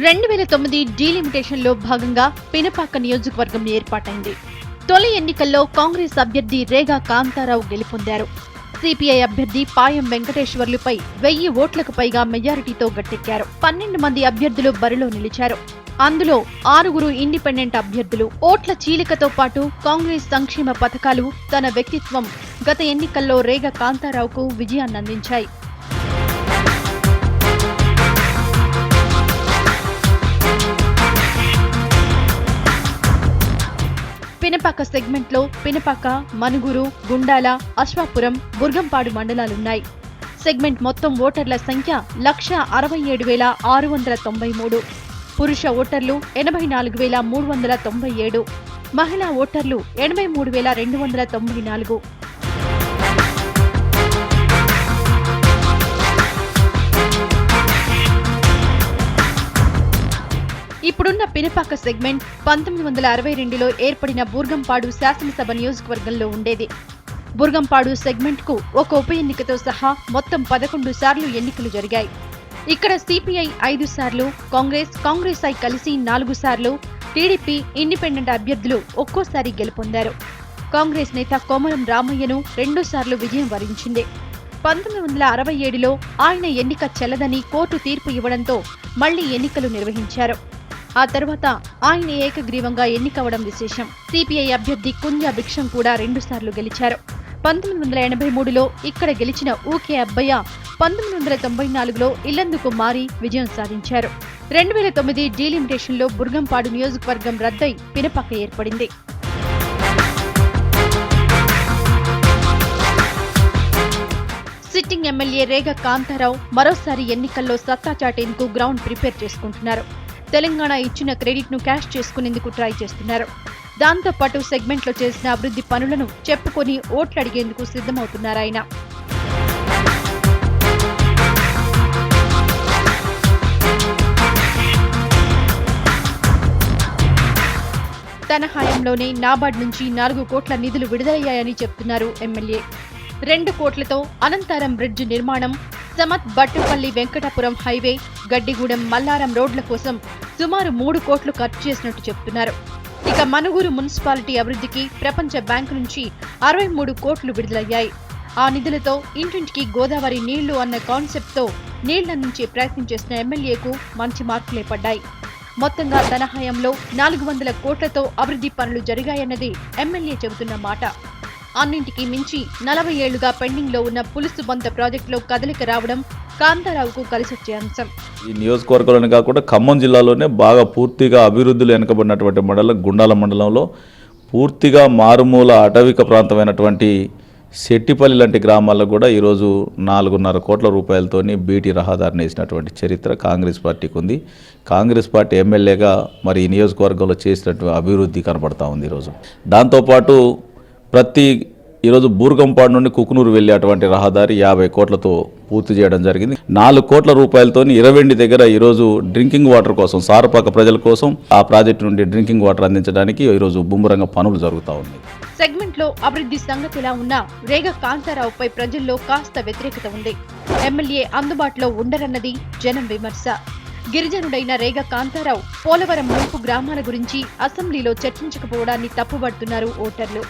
2009 డీలిమిటేషన్లో భాగంగా పినపాక నియోజకవర్గం ఏర్పాటైంది. తొలి ఎన్నికల్లో కాంగ్రెస్ అభ్యర్థి రేగా కాంతారావు గెలుపొందారు. సిపిఐ అభ్యర్థి పాయం వెంకటేశ్వర్లుపై 1000 ఓట్లకు పైగా మెజారిటీతో గట్టెక్కారు. 12 మంది అభ్యర్థులు బరిలో నిలిచారు. అందులో 6 ఇండిపెండెంట్ అభ్యర్థులు. ఓట్ల చీలికతో పాటు కాంగ్రెస్ సంక్షేమ పథకాలు, తన వ్యక్తిత్వం గత ఎన్నికల్లో రేగా కాంతారావుకు విజయాన్నందించాయి. పినపాక సెగ్మెంట్లో పినపాక, మనుగురు, గుండాల, అశ్వాపురం, బుర్గంపాడు మండలాలున్నాయి. సెగ్మెంట్ మొత్తం ఓటర్ల సంఖ్య 167,693. పురుష ఓటర్లు 84,397, మహిళా ఓటర్లు 83,294. ఇప్పుడున్న పినపాక సెగ్మెంట్ 1962లో ఏర్పడిన బుర్గంపాడు శాసనసభ నియోజకవర్గంలో ఉండేది. బుర్గంపాడు సెగ్మెంట్ కు ఒక ఉప ఎన్నికతో సహా మొత్తం 11 సార్లు ఎన్నికలు జరిగాయి. ఇక్కడ సిపిఐ 5 సార్లు, కాంగ్రెస్ ఐ కలిసి 4 సార్లు, టీడీపీ, ఇండిపెండెంట్ అభ్యర్థులు ఒక్కోసారి గెలుపొందారు. కాంగ్రెస్ నేత కోమరం రామయ్యను 2 సార్లు విజయం వరించింది. 1967లో ఆయన ఎన్నిక చెల్లదని కోర్టు తీర్పు ఇవ్వడంతో మళ్లీ ఎన్నికలు నిర్వహించారు. ఆ తర్వాత ఆయన ఏకగ్రీవంగా ఎన్నికవడం విశేషం. సిపిఐ అభ్యర్థి కుంజ భిక్షం కూడా 2 సార్లు గెలిచారు. 1983లో ఇక్కడ గెలిచిన ఊకే అబ్బయ్య 1994లో ఇల్లందుకు మారి విజయం సాధించారు. 2009 డీలిమిటేషన్లో బుర్గంపాడు నియోజకవర్గం రద్దై పినపాక ఏర్పడింది. సిట్టింగ్ ఎమ్మెల్యే రేగా కాంతారావు మరోసారి ఎన్నికల్లో సత్తా చాటేందుకు గ్రౌండ్ ప్రిపేర్ చేసుకుంటున్నారు. తెలంగాణ ఇచ్చిన క్రెడిట్ ను క్యాష్ చేసుకునేందుకు ట్రై చేస్తున్నారు. దాంతో పాటు సెగ్మెంట్ లో చేసిన అభివృద్ధి పనులను చెప్పుకొని ఓట్లు అడిగేందుకు సిద్ధమవుతున్నారాయన. తన హయాంలోనే నాబార్డ్ నుంచి 4 కోట్ల నిధులు విడుదలయ్యాయని చెప్తున్నారు ఎమ్మెల్యే. 2 కోట్లతో అనంతారం బ్రిడ్జ్ నిర్మాణం, సమత్ బట్టుపల్లి వెంకటాపురం హైవే, గడ్డిగూడెం మల్లారం రోడ్ల కోసం సుమారు 3 కోట్లు ఖర్చు చేసినట్టు చెప్తున్నారు. ఇక మనుగురు మున్సిపాలిటీ అభివృద్ధికి ప్రపంచ బ్యాంకు నుంచి 63 కోట్లు విడుదలయ్యాయి. ఆ నిధులతో ఇంటింటికి గోదావరి నీళ్లు అన్న కాన్సెప్ట్తో నీళ్లందించే ప్రయత్నం చేసిన ఎమ్మెల్యేకు మంచి మార్కులే పడ్డాయి. మొత్తంగా తన హయాంలో 400 కోట్లతో అభివృద్ధి పనులు జరిగాయన్నది ఎమ్మెల్యే చెబుతున్న మాట. అన్నింటికీ మించి 40 ఏళ్లుగా పెండింగ్ లో ఉన్న పులుసు బంద ప్రాజెక్టులో కదలిక రావడం కాంతారావుకు కలిసొచ్చే అంశం. ఈ నియోజకవర్గంలోనే కాకుండా ఖమ్మం జిల్లాలోనే బాగా పూర్తిగా అభివృద్ధులు వెనుకబడినటువంటి మండలం గుండాల మండలంలో పూర్తిగా మారుమూల అటవిక ప్రాంతమైనటువంటి శెట్టిపల్లి లాంటి గ్రామాల్లో కూడా ఈరోజు 4.5 కోట్ల రూపాయలతోని బీటీ రహదారిని వేసినటువంటి చరిత్ర కాంగ్రెస్ పార్టీకి ఉంది. కాంగ్రెస్ పార్టీ ఎమ్మెల్యేగా మరి ఈ నియోజకవర్గంలో చేసినటువంటి అభివృద్ధి కనబడతా ఉంది ఈరోజు. దాంతోపాటు ఈరోజు బూర్గంపాడు నుండి కుకునూరు వెళ్ళేటువంటి రహదారి 50 కోట్లతో పూర్తి చేయడం జరిగింది. 4 కోట్ల రూపాయలతో ఇరవెండి దగ్గర ఈరోజు డ్రింకింగ్ వాటర్ కోసం, సారపాక ప్రజల కోసం ఆ ప్రాజెక్టు నుండి డ్రింకింగ్ వాటర్ అందించడానికి ఈరోజు ముమ్మరంగా పనులు జరుగుతూ ఉంది. సెగ్మెంట్ లో అభివృద్ధి సంగతిలా ఉన్నా రేగా కాంతారావుపై ప్రజల్లో కాస్త వ్యతిరేకత ఉంది. ఎమ్మెల్యే అందుబాటులో ఉండరన్నది జనం విమర్శ. గిరిజనుడైన రేగా కాంతారావు పోలవరం ముంపు గ్రామాల గురించి అసెంబ్లీలో చర్చించకపోవడాన్ని తప్పుబడుతున్నారు ఓటర్లు.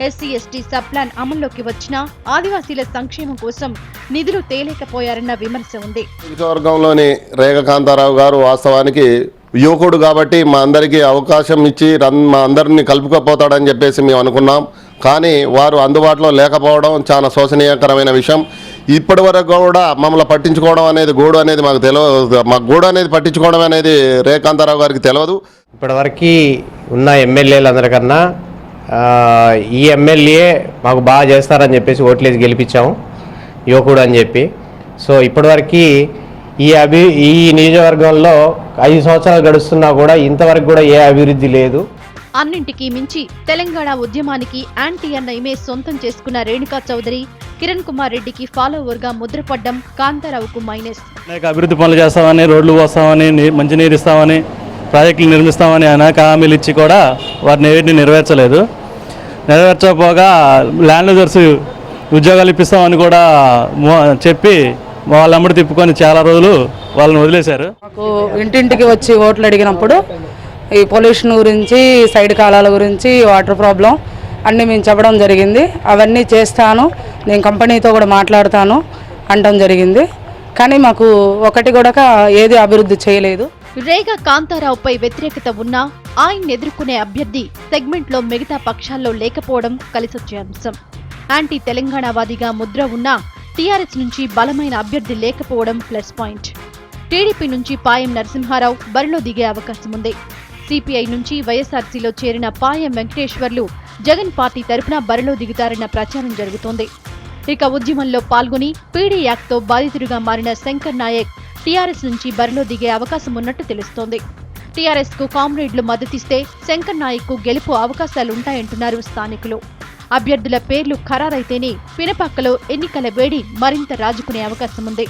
ఎస్సీ ఎస్టీ సబ్ ప్లాన్ అమల్లోకి వచ్చినా ఆదివాసీల సంక్షేమం కోసం నిధులు తేలేకపోయారన్న విమర్శ ఉంది. నియోజకవర్గంలోని రేగా కాంతారావు గారు వాస్తవానికి యువకుడు కాబట్టి మా అందరికీ అవకాశం ఇచ్చి మా అందరినీ కలుపుకపోతాడని చెప్పేసి మేము అనుకున్నాం. కానీ వారు అందుబాటులో లేకపోవడం చాలా శోచనీయకరమైన విషయం. ఇప్పటి వరకు కూడా మమ్మల్ని పట్టించుకోవడం అనేది గూడు అనేది మాకు తెలియదు. మాకు గూడు అనేది పట్టించుకోవడం అనేది రేగా కాంతారావు గారికి తెలియదు. ఇప్పటివరకు ఉన్న ఎమ్మెల్యేలందరికన్నా ఈ ఎమ్మెల్యే మాకు బాగా చేస్తారని చెప్పేసి ఓట్లేసి గెలిపించాము, యువకుడు అని చెప్పి. సో ఇప్పటివరకు ఈ నియోజకవర్గంలో 5 సంవత్సరాలు గడుస్తున్నా కూడా ఇంతవరకు కూడా ఏ అభివృద్ధి లేదు. అన్నింటికీ మించి తెలంగాణ ఉద్యమానికి యాంటీ అన్న ఇమేజ్ సొంతం చేసుకున్న రేణుకా చౌదరి, కిరణ్ కుమార్ రెడ్డికి ఫాలోవర్ గా ముద్రపడ్డం కాంతారావుకు మైనస్. అభివృద్ధి పనులు చేస్తామని, రోడ్లు పోస్తామని, మంచినీరు ఇస్తామని, ప్రాజెక్టులు నిర్మిస్తామని అనేక హామీలు ఇచ్చి కూడా వారిని ఏటిని నెరవేర్చకపోగా ల్యాండ్ లూజర్స్ ఉద్యోగాలు ఇప్పిస్తామని కూడా చెప్పి వాళ్ళమ్మడి తిప్పుకొని చాలా రోజులు వాళ్ళని వదిలేశారు. మాకు ఇంటింటికి వచ్చి ఓట్లు అడిగినప్పుడు ఈ పొల్యూషన్ గురించి, సైడ్ కాలాల గురించి, వాటర్ ప్రాబ్లం అన్నీ మేము చెప్పడం జరిగింది. అవన్నీ చేస్తాను, నేను కంపెనీతో కూడా మాట్లాడతాను అనడం జరిగింది. కానీ మాకు ఒకటి కూడా ఏది అభివృద్ధి చేయలేదు. రేగా కాంతారావుపై వ్యతిరేకత ఉన్నా ఆయన ఎదుర్కొనే అభ్యర్థి సెగ్మెంట్లో మిగతా పక్షాల్లో లేకపోవడం కలిసొచ్చే అంశం. యాంటీ తెలంగాణవాదిగా ముద్ర ఉన్నా టీఆర్ఎస్ నుంచి బలమైన అభ్యర్థి లేకపోవడం ప్లస్ పాయింట్. టీడీపీ నుంచి పాయం నరసింహారావు బరిలో దిగే అవకాశం ఉంది. సిపిఐ నుంచి వైఎస్ఆర్సీలో చేరిన పాయం వెంకటేశ్వర్లు జగన్ పార్టీ తరపున బరిలో దిగుతారన్న ప్రచారం జరుగుతోంది. ఇక ఉద్యమంలో పాల్గొని పీడీ యాక్ట్తో బాధితుడిగా మారిన శంకర్ నాయక్ టీఆర్ఎస్ నుంచి బరిలో దిగే అవకాశం ఉన్నట్టు తెలుస్తోంది. టీఆర్ఎస్ కు కామ్రేడ్లు మద్దతిస్తే శంకర్ నాయక్ కు గెలుపు అవకాశాలుంటాయంటున్నారు స్థానికులు. అభ్యర్థుల పేర్లు ఖరారైతేనే పినపాకలో ఎన్నికల వేడి మరింత రాజుకునే అవకాశం ఉంది.